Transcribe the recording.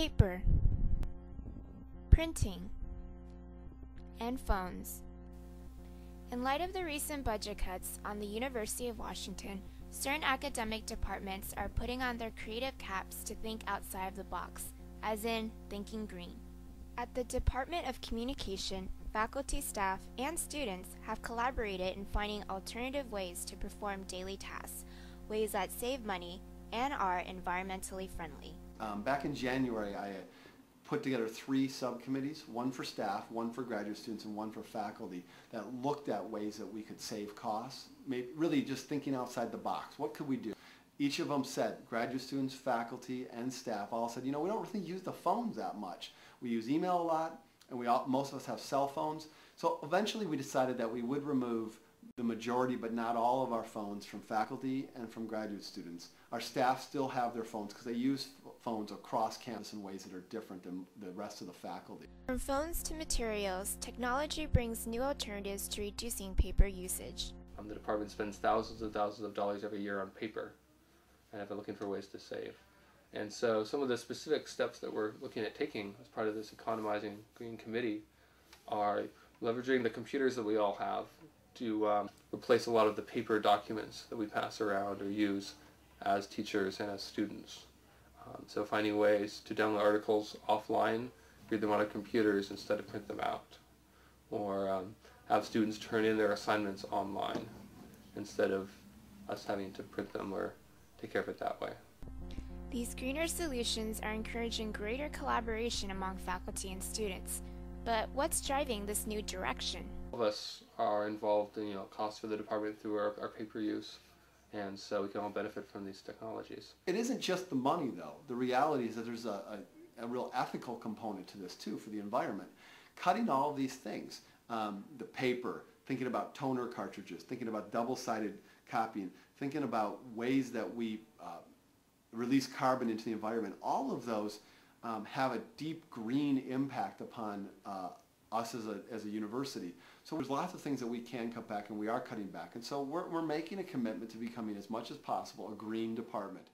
paper, printing, and phones. In light of the recent budget cuts on the University of Washington, certain academic departments are putting on their creative caps to think outside of the box, as in thinking green. At the Department of Communication, faculty, staff, and students have collaborated in finding alternative ways to perform daily tasks, ways that save money and are environmentally friendly. Back in January, I put together 3 subcommittees, one for staff, one for graduate students, and one for faculty, that looked at ways that we could save costs, really just thinking outside the box. What could we do? Each of them said, graduate students, faculty, and staff all said, you know, we don't really use the phones that much. We use email a lot, and most of us have cell phones. So eventually we decided that we would remove the majority, but not all of our phones from faculty and from graduate students. Our staff still have their phones because they use phones across campus in ways that are different than the rest of the faculty. From phones to materials, technology brings new alternatives to reducing paper usage. The department spends thousands and thousands of dollars every year on paper, and I've been looking for ways to save. And so some of the specific steps that we're looking at taking as part of this Economizing Green Committee are leveraging the computers that we all have to replace a lot of the paper documents that we pass around or use as teachers and as students. So finding ways to download articles offline, read them on our computers instead of print them out, or have students turn in their assignments online instead of us having to print them or take care of it that way. These greener solutions are encouraging greater collaboration among faculty and students. But what's driving this new direction? All of us are involved in costs for the department through our paper use, and so we can all benefit from these technologies. It isn't just the money, though. The reality is that there's a real ethical component to this, too, for the environment. Cutting all of these things, the paper, thinking about toner cartridges, thinking about double-sided copying, thinking about ways that we release carbon into the environment, all of those have a deep green impact upon us as a university. So there's lots of things that we can cut back, and we are cutting back. And so we're making a commitment to becoming, as much as possible, a green department.